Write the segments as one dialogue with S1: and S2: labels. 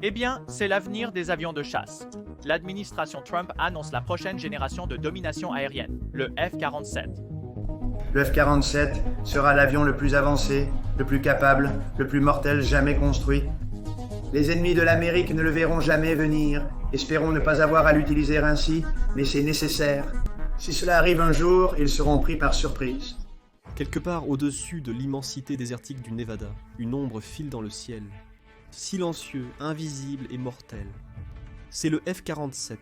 S1: Eh bien, c'est l'avenir des avions de chasse. L'administration Trump annonce la prochaine génération de domination aérienne, le F-47.
S2: Le F-47 sera l'avion le plus avancé, le plus capable, le plus mortel jamais construit. Les ennemis de l'Amérique ne le verront jamais venir. Espérons ne pas avoir à l'utiliser ainsi, mais c'est nécessaire. Si cela arrive un jour, ils seront pris par surprise.
S3: Quelque part au-dessus de l'immensité désertique du Nevada, une ombre file dans le ciel. Silencieux, invisible et mortel. C'est le F-47,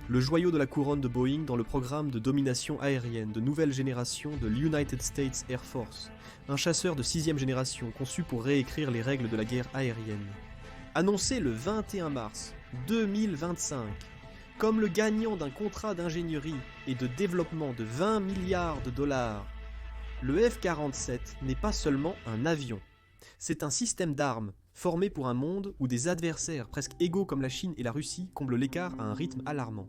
S3: le joyau de la couronne de Boeing dans le programme de domination aérienne de nouvelle génération de l'United States Air Force, un chasseur de 6e génération conçu pour réécrire les règles de la guerre aérienne. Annoncé le 21 mars 2025, comme le gagnant d'un contrat d'ingénierie et de développement de 20 milliards de dollars, le F-47 n'est pas seulement un avion, c'est un système d'armes formé pour un monde où des adversaires presque égaux comme la Chine et la Russie comblent l'écart à un rythme alarmant.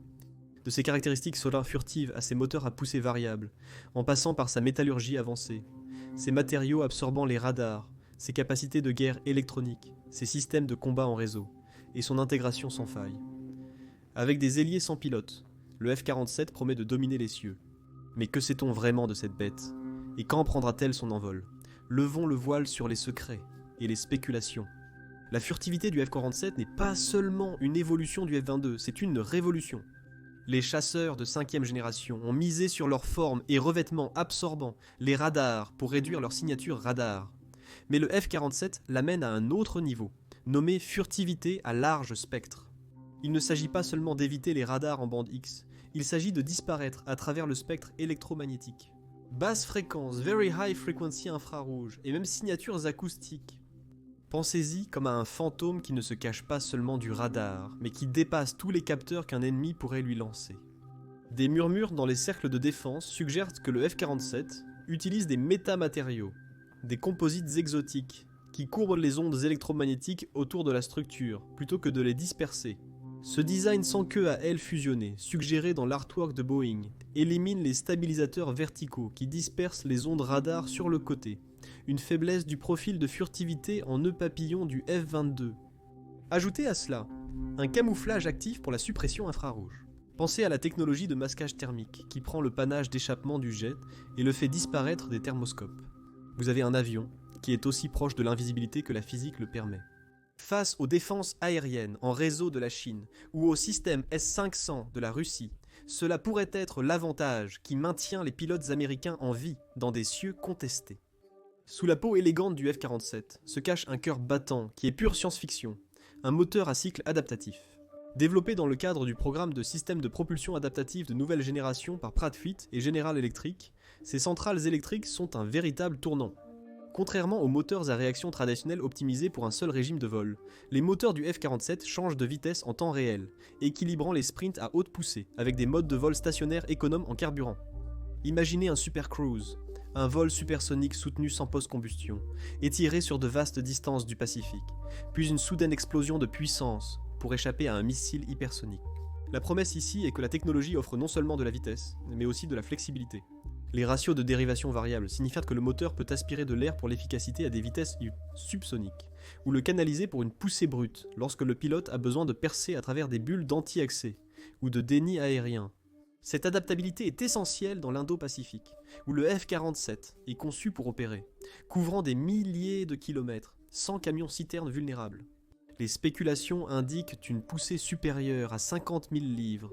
S3: De ses caractéristiques solaires furtives à ses moteurs à poussée variable, en passant par sa métallurgie avancée, ses matériaux absorbant les radars, ses capacités de guerre électronique, ses systèmes de combat en réseau, et son intégration sans faille. Avec des ailiers sans pilote, le F-47 promet de dominer les cieux. Mais que sait-on vraiment de cette bête ? Et quand prendra-t-elle son envol ? Levons le voile sur les secrets et les spéculations. La furtivité du F-47 n'est pas seulement une évolution du F-22, c'est une révolution. Les chasseurs de 5e génération ont misé sur leur forme et revêtement absorbant, les radars, pour réduire leur signature radar. Mais le F-47 l'amène à un autre niveau, nommé furtivité à large spectre. Il ne s'agit pas seulement d'éviter les radars en bande X, il s'agit de disparaître à travers le spectre électromagnétique. Basse fréquence, very high frequency infrarouge, et même signatures acoustiques. Pensez-y comme à un fantôme qui ne se cache pas seulement du radar, mais qui dépasse tous les capteurs qu'un ennemi pourrait lui lancer. Des murmures dans les cercles de défense suggèrent que le F-47 utilise des métamatériaux, des composites exotiques, qui courbent les ondes électromagnétiques autour de la structure, plutôt que de les disperser. Ce design sans queue à ailes fusionnées, suggéré dans l'artwork de Boeing, élimine les stabilisateurs verticaux qui dispersent les ondes radar sur le côté, une faiblesse du profil de furtivité en nœud papillon du F-22. Ajoutez à cela un camouflage actif pour la suppression infrarouge. Pensez à la technologie de masquage thermique qui prend le panache d'échappement du jet et le fait disparaître des thermoscopes. Vous avez un avion qui est aussi proche de l'invisibilité que la physique le permet. Face aux défenses aériennes en réseau de la Chine ou au système S-500 de la Russie, cela pourrait être l'avantage qui maintient les pilotes américains en vie dans des cieux contestés. Sous la peau élégante du F-47 se cache un cœur battant qui est pure science-fiction, un moteur à cycle adaptatif. Développé dans le cadre du programme de système de propulsion adaptative de nouvelle génération par Pratt & Whitney et General Electric, ces centrales électriques sont un véritable tournant. Contrairement aux moteurs à réaction traditionnels optimisés pour un seul régime de vol, les moteurs du F-47 changent de vitesse en temps réel, équilibrant les sprints à haute poussée avec des modes de vol stationnaires économes en carburant. Imaginez un super cruise, un vol supersonique soutenu sans post-combustion, étiré sur de vastes distances du Pacifique, puis une soudaine explosion de puissance pour échapper à un missile hypersonique. La promesse ici est que la technologie offre non seulement de la vitesse, mais aussi de la flexibilité. Les ratios de dérivation variables signifient que le moteur peut aspirer de l'air pour l'efficacité à des vitesses subsoniques, ou le canaliser pour une poussée brute lorsque le pilote a besoin de percer à travers des bulles d'anti-accès, ou de déni aérien. Cette adaptabilité est essentielle dans l'Indo-Pacifique, où le F-47 est conçu pour opérer, couvrant des milliers de kilomètres, sans camions-citernes vulnérables. Les spéculations indiquent une poussée supérieure à 50 000 livres,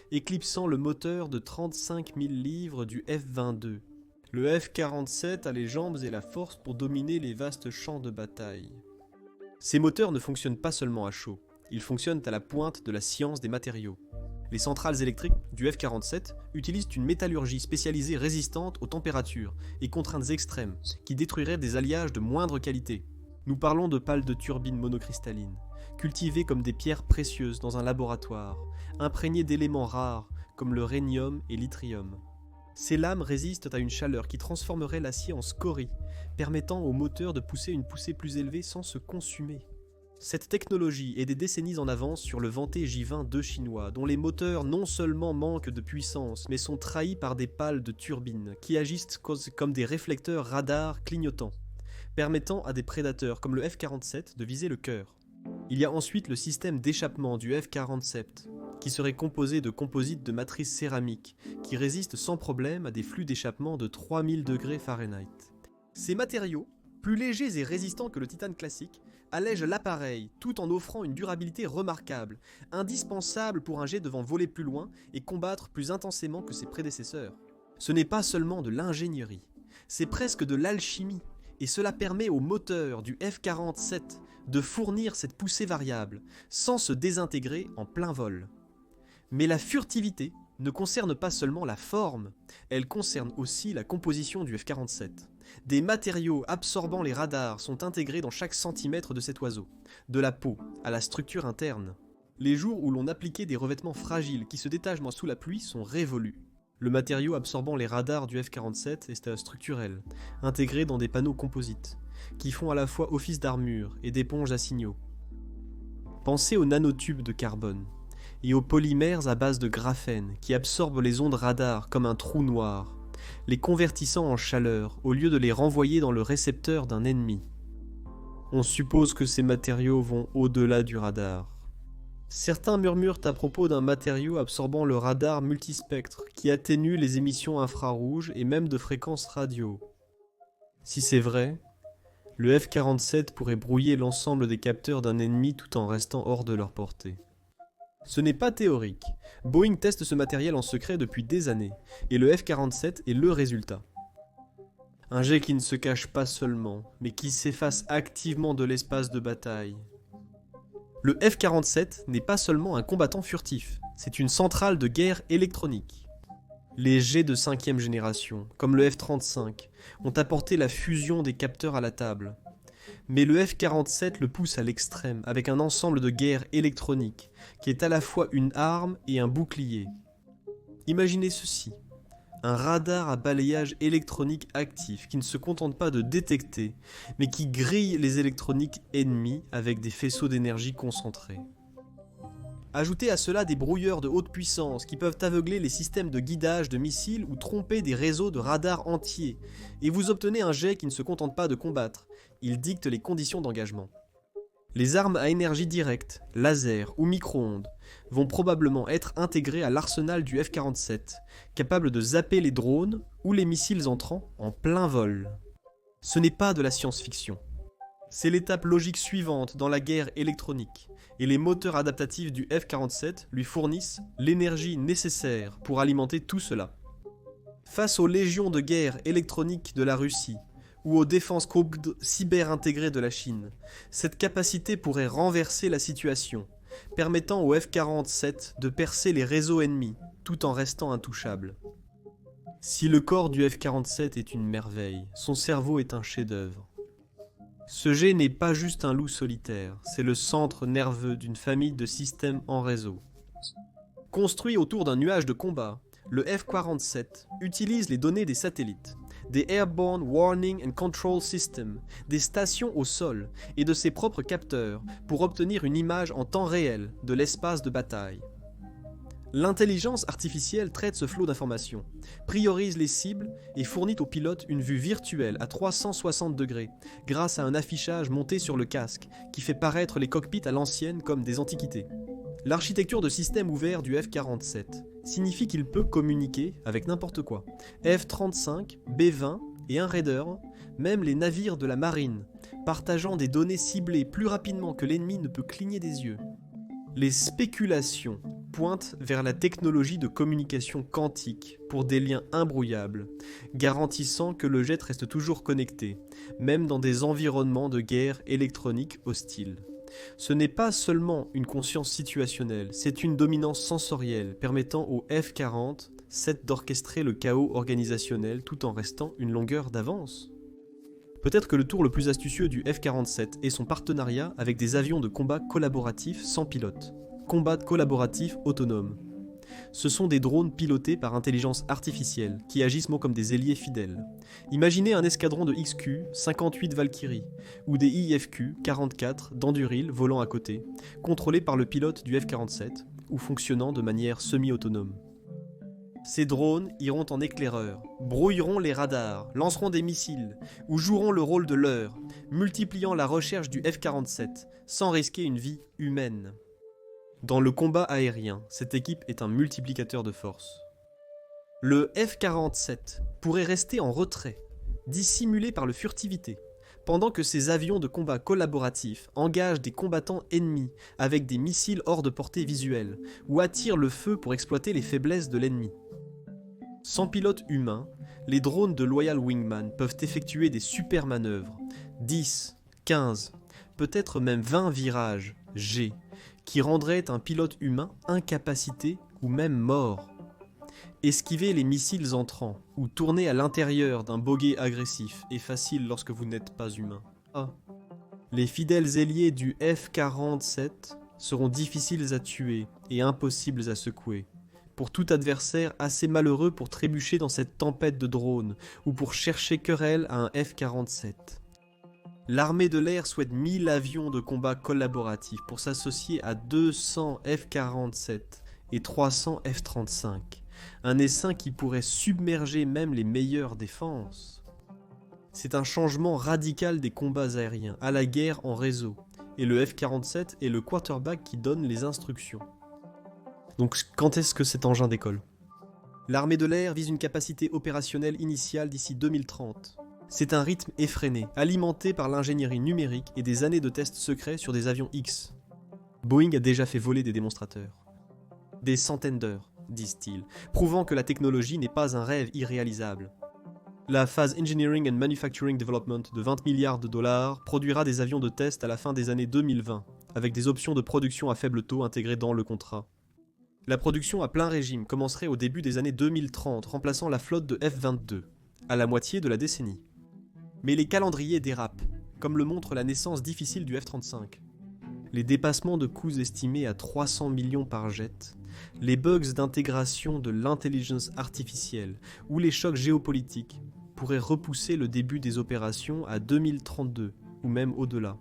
S3: éclipsant le moteur de 35 000 livres du F-22. Le F-47 a les jambes et la force pour dominer les vastes champs de bataille. Ces moteurs ne fonctionnent pas seulement à chaud, ils fonctionnent à la pointe de la science des matériaux. Les centrales électriques du F-47 utilisent une métallurgie spécialisée résistante aux températures et contraintes extrêmes qui détruiraient des alliages de moindre qualité. Nous parlons de pales de turbines monocristallines, cultivées comme des pierres précieuses dans un laboratoire, imprégnées d'éléments rares comme le rhénium et l'yttrium. Ces lames résistent à une chaleur qui transformerait l'acier en scorie, permettant au moteur de pousser une poussée plus élevée sans se consumer. Cette technologie est des décennies en avance sur le vanté J-20 chinois, dont les moteurs non seulement manquent de puissance, mais sont trahis par des pales de turbines qui agissent comme des réflecteurs radars clignotants, permettant à des prédateurs comme le F-47 de viser le cœur. Il y a ensuite le système d'échappement du F-47, qui serait composé de composites de matrice céramique, qui résistent sans problème à des flux d'échappement de 3000 degrés Fahrenheit. Ces matériaux, plus légers et résistants que le titane classique, allègent l'appareil tout en offrant une durabilité remarquable, indispensable pour un jet devant voler plus loin et combattre plus intensément que ses prédécesseurs. Ce n'est pas seulement de l'ingénierie, c'est presque de l'alchimie, et cela permet au moteur du F-47 de fournir cette poussée variable, sans se désintégrer en plein vol. Mais la furtivité ne concerne pas seulement la forme, elle concerne aussi la composition du F-47. Des matériaux absorbant les radars sont intégrés dans chaque centimètre de cet oiseau, de la peau à la structure interne. Les jours où l'on appliquait des revêtements fragiles qui se détachent sous la pluie sont révolus. Le matériau absorbant les radars du F-47 est structurel, intégré dans des panneaux composites, qui font à la fois office d'armure et d'éponge à signaux. Pensez aux nanotubes de carbone et aux polymères à base de graphène qui absorbent les ondes radar comme un trou noir, les convertissant en chaleur au lieu de les renvoyer dans le récepteur d'un ennemi. On suppose que ces matériaux vont au-delà du radar. Certains murmurent à propos d'un matériau absorbant le radar multispectre qui atténue les émissions infrarouges et même de fréquences radio. Si c'est vrai, le F-47 pourrait brouiller l'ensemble des capteurs d'un ennemi tout en restant hors de leur portée. Ce n'est pas théorique. Boeing teste ce matériel en secret depuis des années, et le F-47 est le résultat. Un jet qui ne se cache pas seulement, mais qui s'efface activement de l'espace de bataille. Le F-47 n'est pas seulement un combattant furtif, c'est une centrale de guerre électronique. Les jets de 5e génération, comme le F-35, ont apporté la fusion des capteurs à la table. Mais le F-47 le pousse à l'extrême, avec un ensemble de guerre électronique, qui est à la fois une arme et un bouclier. Imaginez ceci, un radar à balayage électronique actif qui ne se contente pas de détecter, mais qui grille les électroniques ennemies avec des faisceaux d'énergie concentrés. Ajoutez à cela des brouilleurs de haute puissance qui peuvent aveugler les systèmes de guidage de missiles ou tromper des réseaux de radars entiers, et vous obtenez un jet qui ne se contente pas de combattre, il dicte les conditions d'engagement. Les armes à énergie directe, laser ou micro-ondes vont probablement être intégrées à l'arsenal du F-47, capable de zapper les drones ou les missiles entrants en plein vol. Ce n'est pas de la science-fiction. C'est l'étape logique suivante dans la guerre électronique, et les moteurs adaptatifs du F-47 lui fournissent l'énergie nécessaire pour alimenter tout cela. Face aux légions de guerre électronique de la Russie, ou aux défenses cyber-intégrées de la Chine, cette capacité pourrait renverser la situation, permettant au F-47 de percer les réseaux ennemis, tout en restant intouchable. Si le corps du F-47 est une merveille, son cerveau est un chef-d'œuvre. Ce jet n'est pas juste un loup solitaire, c'est le centre nerveux d'une famille de systèmes en réseau. Construit autour d'un nuage de combat, le F-47 utilise les données des satellites, des Airborne Warning and Control Systems, des stations au sol et de ses propres capteurs pour obtenir une image en temps réel de l'espace de bataille. L'intelligence artificielle traite ce flot d'informations, priorise les cibles et fournit aux pilotes une vue virtuelle à 360 degrés grâce à un affichage monté sur le casque qui fait paraître les cockpits à l'ancienne comme des antiquités. L'architecture de système ouvert du F-47 signifie qu'il peut communiquer avec n'importe quoi. F-35, B-20 et un Raider, même les navires de la marine, partageant des données ciblées plus rapidement que l'ennemi ne peut cligner des yeux. Les spéculations pointent vers la technologie de communication quantique pour des liens imbrouillables, garantissant que le jet reste toujours connecté, même dans des environnements de guerre électronique hostiles. Ce n'est pas seulement une conscience situationnelle, c'est une dominance sensorielle permettant au F-47 d'orchestrer le chaos organisationnel tout en restant une longueur d'avance. Peut-être que le tour le plus astucieux du F-47 est son partenariat avec des avions de combat collaboratifs sans pilote. Combat collaboratif autonome. Ce sont des drones pilotés par intelligence artificielle qui agissent comme des ailiers fidèles. Imaginez un escadron de XQ-58 Valkyrie ou des IFQ-44 d'Anduril volant à côté, contrôlés par le pilote du F-47 ou fonctionnant de manière semi-autonome. Ces drones iront en éclaireur, brouilleront les radars, lanceront des missiles, ou joueront le rôle de leurre, multipliant la recherche du F-47, sans risquer une vie humaine. Dans le combat aérien, cette équipe est un multiplicateur de force. Le F-47 pourrait rester en retrait, dissimulé par le furtivité, pendant que ces avions de combat collaboratifs engagent des combattants ennemis avec des missiles hors de portée visuelle, ou attirent le feu pour exploiter les faiblesses de l'ennemi. Sans pilote humain, les drones de Loyal Wingman peuvent effectuer des super manœuvres, 10, 15, peut-être même 20 virages G, qui rendraient un pilote humain incapacité ou même mort. Esquiver les missiles entrants ou tourner à l'intérieur d'un boguet agressif est facile lorsque vous n'êtes pas humain. Ah. Les fidèles ailiers du F-47 seront difficiles à tuer et impossibles à secouer, pour tout adversaire assez malheureux pour trébucher dans cette tempête de drones ou pour chercher querelle à un F-47. L'armée de l'air souhaite 1000 avions de combat collaboratifs pour s'associer à 200 F-47 et 300 F-35. Un essaim qui pourrait submerger même les meilleures défenses. C'est un changement radical des combats aériens, à la guerre en réseau, et le F-47 est le quarterback qui donne les instructions. Donc quand est-ce que cet engin décolle ? L'armée de l'air vise une capacité opérationnelle initiale d'ici 2030. C'est un rythme effréné, alimenté par l'ingénierie numérique et des années de tests secrets sur des avions X. Boeing a déjà fait voler des démonstrateurs. Des centaines d'heures, disent-ils, prouvant que la technologie n'est pas un rêve irréalisable. La phase Engineering and Manufacturing Development de 20 milliards de dollars produira des avions de test à la fin des années 2020, avec des options de production à faible taux intégrées dans le contrat. La production à plein régime commencerait au début des années 2030, remplaçant la flotte de F-22, à la moitié de la décennie. Mais les calendriers dérapent, comme le montre la naissance difficile du F-35. Les dépassements de coûts estimés à 300 millions par jet, les bugs d'intégration de l'intelligence artificielle ou les chocs géopolitiques pourraient repousser le début des opérations à 2032 ou même au-delà.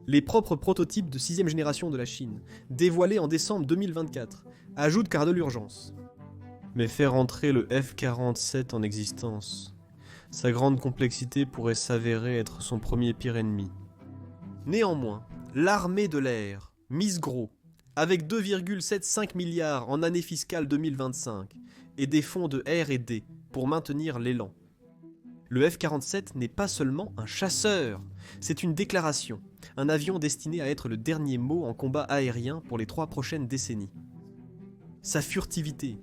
S3: Les propres prototypes de 6e génération de la Chine, dévoilés en décembre 2024, ajoutent car de l'urgence. Mais faire entrer le F-47 en existence, sa grande complexité pourrait s'avérer être son premier pire ennemi. Néanmoins, l'armée de l'air mise gros, avec 2,75 milliards en année fiscale 2025 et des fonds de R&D pour maintenir l'élan. Le F-47 n'est pas seulement un chasseur, c'est une déclaration, un avion destiné à être le dernier mot en combat aérien pour les 3 prochaines décennies. Sa furtivité,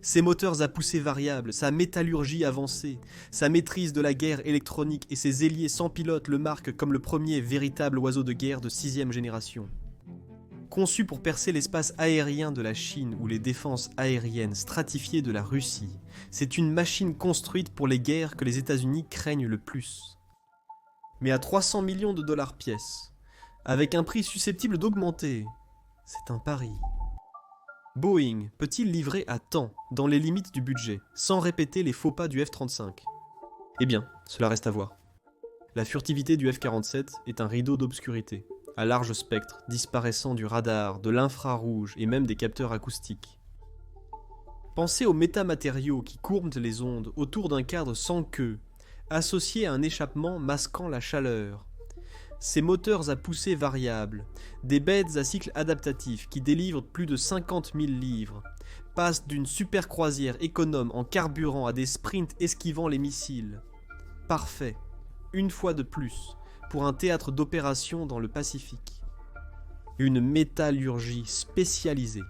S3: ses moteurs à poussée variable, sa métallurgie avancée, sa maîtrise de la guerre électronique et ses ailiers sans pilote le marquent comme le premier véritable oiseau de guerre de 6e génération. Conçu pour percer l'espace aérien de la Chine ou les défenses aériennes stratifiées de la Russie, c'est une machine construite pour les guerres que les États-Unis craignent le plus. Mais à 300 millions de dollars pièce, avec un prix susceptible d'augmenter, c'est un pari. Boeing peut-il livrer à temps, dans les limites du budget, sans répéter les faux pas du F-35 ? Eh bien, cela reste à voir. La furtivité du F-47 est un rideau d'obscurité, à large spectre, disparaissant du radar, de l'infrarouge et même des capteurs acoustiques. Pensez aux métamatériaux qui courbent les ondes autour d'un cadre sans queue, associés à un échappement masquant la chaleur. Ces moteurs à poussée variable, des bêtes à cycle adaptatif qui délivrent plus de 50 000 livres, passent d'une super croisière économe en carburant à des sprints esquivant les missiles. Parfait, une fois de plus, pour un théâtre d'opération dans le Pacifique. Une métallurgie spécialisée,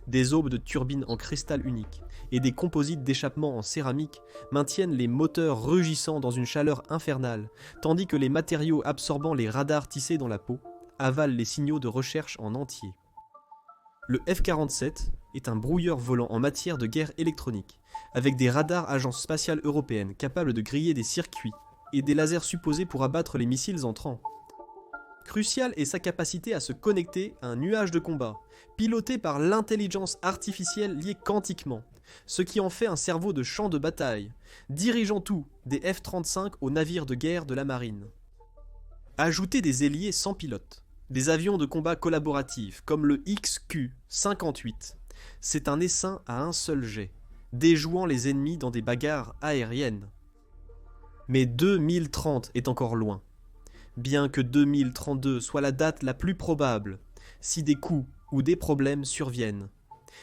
S3: des aubes de turbines en cristal unique et des composites d'échappement en céramique maintiennent les moteurs rugissant dans une chaleur infernale, tandis que les matériaux absorbant les radars tissés dans la peau avalent les signaux de recherche en entier. Le F-47 est un brouilleur volant en matière de guerre électronique, avec des radars agences spatiales européennes capables de griller des circuits et des lasers supposés pour abattre les missiles entrants. Crucial est sa capacité à se connecter à un nuage de combat, piloté par l'intelligence artificielle liée quantiquement, ce qui en fait un cerveau de champ de bataille, dirigeant tout, des F-35 aux navires de guerre de la marine. Ajoutez des ailiers sans pilote, des avions de combat collaboratifs comme le XQ-58, c'est un essaim à un seul jet, déjouant les ennemis dans des bagarres aériennes. Mais 2030 est encore loin, bien que 2032 soit la date la plus probable, si des coups ou des problèmes surviennent.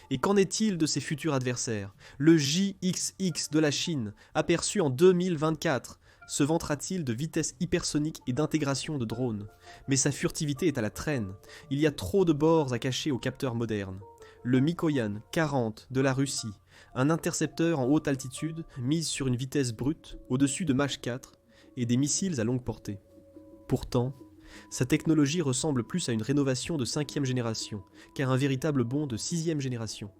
S3: Et qu'en est-il de ses futurs adversaires? Le JXX de la Chine, aperçu en 2024, se vantera-t-il de vitesse hypersonique et d'intégration de drones? Mais sa furtivité est à la traîne. Il y a trop de bords à cacher aux capteurs modernes. Le Mikoyan 40 de la Russie, un intercepteur en haute altitude mise sur une vitesse brute au-dessus de Mach 4 et des missiles à longue portée. Pourtant, sa technologie ressemble plus à une rénovation de 5e génération qu'à un véritable bond de 6e génération.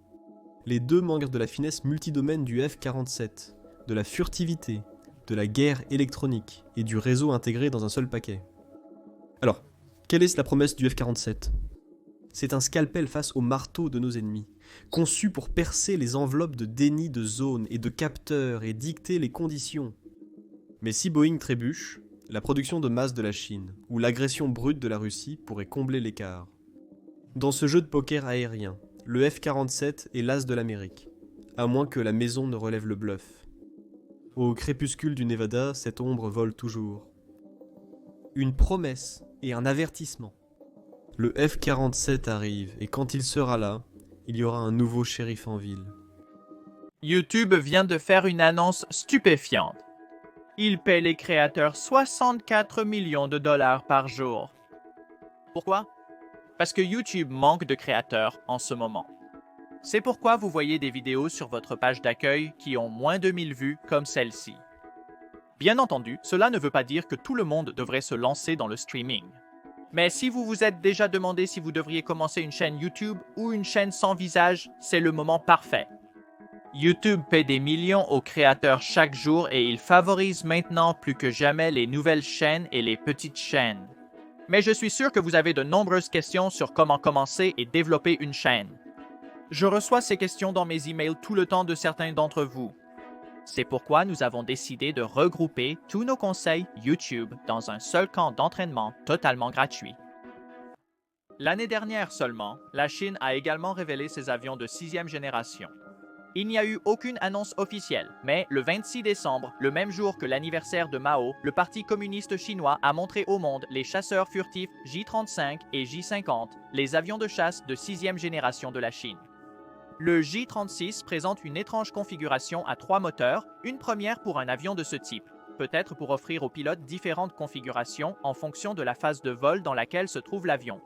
S3: Les deux manquent de la finesse multidomaine du F-47, de la furtivité, de la guerre électronique et du réseau intégré dans un seul paquet. Alors, quelle est la promesse du F-47 ? C'est un scalpel face au marteau de nos ennemis, conçu pour percer les enveloppes de déni de zones et de capteurs et dicter les conditions. Mais si Boeing trébuche, la production de masse de la Chine ou l'agression brute de la Russie pourrait combler l'écart. Dans ce jeu de poker aérien, le F-47 est l'as de l'Amérique, à moins que la maison ne relève le bluff. Au crépuscule du Nevada, cette ombre vole toujours. Une promesse et un avertissement. Le F-47 arrive, et quand il sera là, il y aura un nouveau shérif en ville.
S1: YouTube vient de faire une annonce stupéfiante. Il paie les créateurs 64 millions de dollars par jour. Pourquoi? Parce que YouTube manque de créateurs en ce moment. C'est pourquoi vous voyez des vidéos sur votre page d'accueil qui ont moins de 1000 vues comme celle-ci. Bien entendu, cela ne veut pas dire que tout le monde devrait se lancer dans le streaming. Mais si vous vous êtes déjà demandé si vous devriez commencer une chaîne YouTube ou une chaîne sans visage, c'est le moment parfait. YouTube paie des millions aux créateurs chaque jour et il favorise maintenant plus que jamais les nouvelles chaînes et les petites chaînes. Mais je suis sûr que vous avez de nombreuses questions sur comment commencer et développer une chaîne. Je reçois ces questions dans mes emails tout le temps de certains d'entre vous. C'est pourquoi nous avons décidé de regrouper tous nos conseils YouTube dans un seul camp d'entraînement totalement gratuit. L'année dernière seulement, la Chine a également révélé ses avions de 6e génération. Il n'y a eu aucune annonce officielle, mais le 26 décembre, le même jour que l'anniversaire de Mao, le Parti communiste chinois a montré au monde les chasseurs furtifs J-35 et J-50, les avions de chasse de 6e génération de la Chine. Le J-36 présente une étrange configuration à 3 moteurs, une première pour un avion de ce type, peut-être pour offrir aux pilotes différentes configurations en fonction de la phase de vol dans laquelle se trouve l'avion.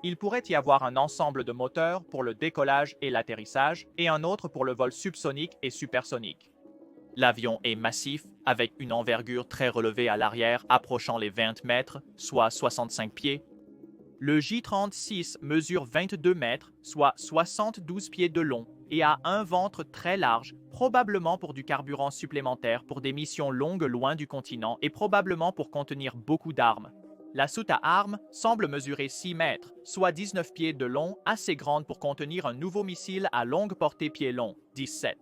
S1: Il pourrait y avoir un ensemble de moteurs pour le décollage et l'atterrissage et un autre pour le vol subsonique et supersonique. L'avion est massif, avec une envergure très relevée à l'arrière approchant les 20 mètres, soit 65 pieds. Le J-36 mesure 22 mètres, soit 72 pieds de long, et a un ventre très large, probablement pour du carburant supplémentaire pour des missions longues loin du continent et probablement pour contenir beaucoup d'armes. La soute à armes semble mesurer 6 mètres, soit 19 pieds de long, assez grande pour contenir un nouveau missile à longue portée pied long, 17.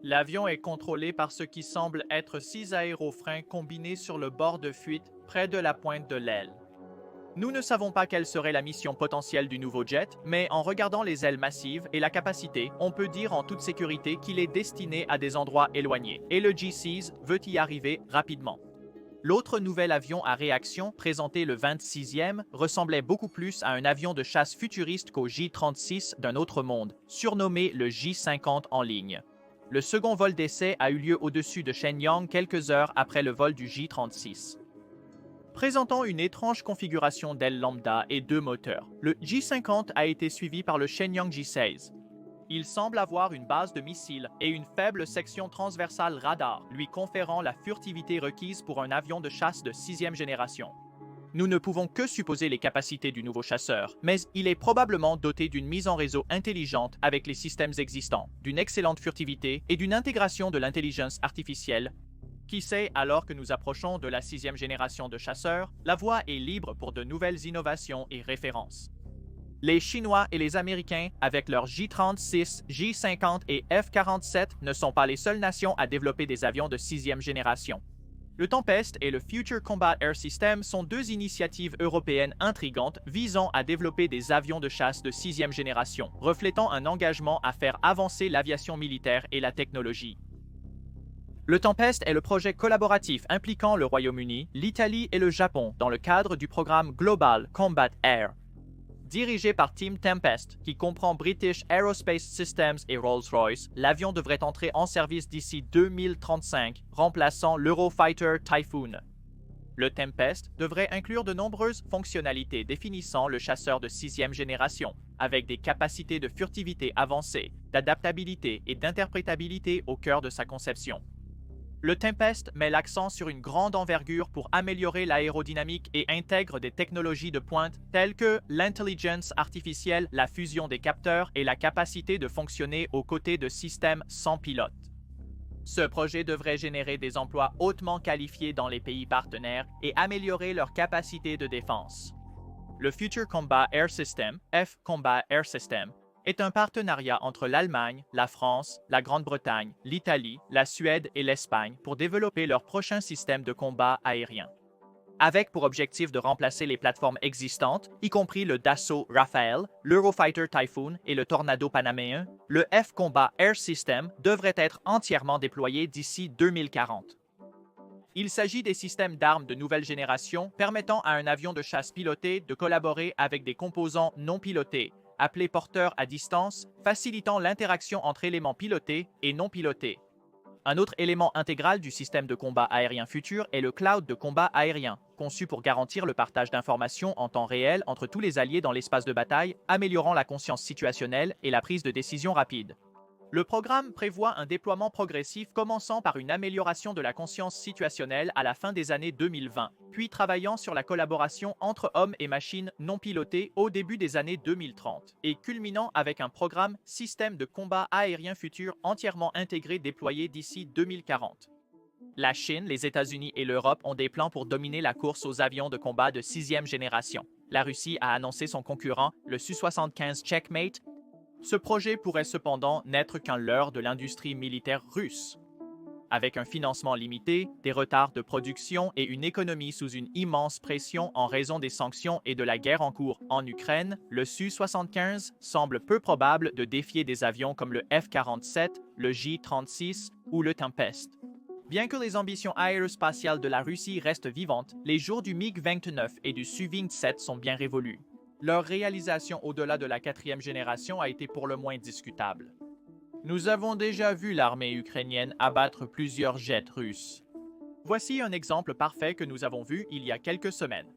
S1: L'avion est contrôlé par ce qui semble être 6 aérofreins combinés sur le bord de fuite près de la pointe de l'aile. Nous ne savons pas quelle serait la mission potentielle du nouveau jet, mais en regardant les ailes massives et la capacité, on peut dire en toute sécurité qu'il est destiné à des endroits éloignés, et le J-6 veut y arriver rapidement. L'autre nouvel avion à réaction, présenté le 26e, ressemblait beaucoup plus à un avion de chasse futuriste qu'au J-36 d'un autre monde, surnommé le J-50 en ligne. Le second vol d'essai a eu lieu au-dessus de Shenyang quelques heures après le vol du J-36. Présentant une étrange configuration d'aile lambda et 2 moteurs, le J-50 a été suivi par le Shenyang J-16. Il semble avoir une base de missiles et une faible section transversale radar, lui conférant la furtivité requise pour un avion de chasse de 6e génération. Nous ne pouvons que supposer les capacités du nouveau chasseur, mais il est probablement doté d'une mise en réseau intelligente avec les systèmes existants, d'une excellente furtivité et d'une intégration de l'intelligence artificielle. Qui sait, alors que nous approchons de la 6e génération de chasseurs, la voie est libre pour de nouvelles innovations et références. Les Chinois et les Américains, avec leurs J-36, J-50 et F-47, ne sont pas les seules nations à développer des avions de 6e génération. Le Tempest et le Future Combat Air System sont deux initiatives européennes intrigantes visant à développer des avions de chasse de 6e génération, reflétant un engagement à faire avancer l'aviation militaire et la technologie. Le Tempest est le projet collaboratif impliquant le Royaume-Uni, l'Italie et le Japon dans le cadre du programme Global Combat Air. Dirigé par Team Tempest, qui comprend British Aerospace Systems et Rolls-Royce, l'avion devrait entrer en service d'ici 2035, remplaçant l'Eurofighter Typhoon. Le Tempest devrait inclure de nombreuses fonctionnalités définissant le chasseur de 6e génération, avec des capacités de furtivité avancées, d'adaptabilité et d'interprétabilité au cœur de sa conception. Le Tempest met l'accent sur une grande envergure pour améliorer l'aérodynamique et intègre des technologies de pointe telles que l'intelligence artificielle, la fusion des capteurs et la capacité de fonctionner aux côtés de systèmes sans pilote. Ce projet devrait générer des emplois hautement qualifiés dans les pays partenaires et améliorer leur capacité de défense. Le Future Combat Air System, F-Combat Air System, est un partenariat entre l'Allemagne, la France, la Grande-Bretagne, l'Italie, la Suède et l'Espagne pour développer leur prochain système de combat aérien. Avec pour objectif de remplacer les plateformes existantes, y compris le Dassault Rafale, l'Eurofighter Typhoon et le Tornado panaméen, le F-Combat Air System devrait être entièrement déployé d'ici 2040. Il s'agit des systèmes d'armes de nouvelle génération permettant à un avion de chasse piloté de collaborer avec des composants non pilotés, appelés porteurs à distance, facilitant l'interaction entre éléments pilotés et non pilotés. Un autre élément intégral du système de combat aérien futur est le cloud de combat aérien, conçu pour garantir le partage d'informations en temps réel entre tous les alliés dans l'espace de bataille, améliorant la conscience situationnelle et la prise de décision rapide. Le programme prévoit un déploiement progressif commençant par une amélioration de la conscience situationnelle à la fin des années 2020, puis travaillant sur la collaboration entre hommes et machines non pilotées au début des années 2030, et culminant avec un programme système de combat aérien futur entièrement intégré déployé d'ici 2040. La Chine, les États-Unis et l'Europe ont des plans pour dominer la course aux avions de combat de 6e génération. La Russie a annoncé son concurrent, le Su-75 Checkmate. Ce projet pourrait cependant n'être qu'un leurre de l'industrie militaire russe. Avec un financement limité, des retards de production et une économie sous une immense pression en raison des sanctions et de la guerre en cours en Ukraine, le Su-75 semble peu probable de défier des avions comme le F-47, le J-36 ou le Tempest. Bien que les ambitions aérospatiales de la Russie restent vivantes, les jours du MiG-29 et du Su-27 sont bien révolus. Leur réalisation au-delà de la 4e génération a été pour le moins discutable. Nous avons déjà vu l'armée ukrainienne abattre plusieurs jets russes. Voici un exemple parfait que nous avons vu il y a quelques semaines.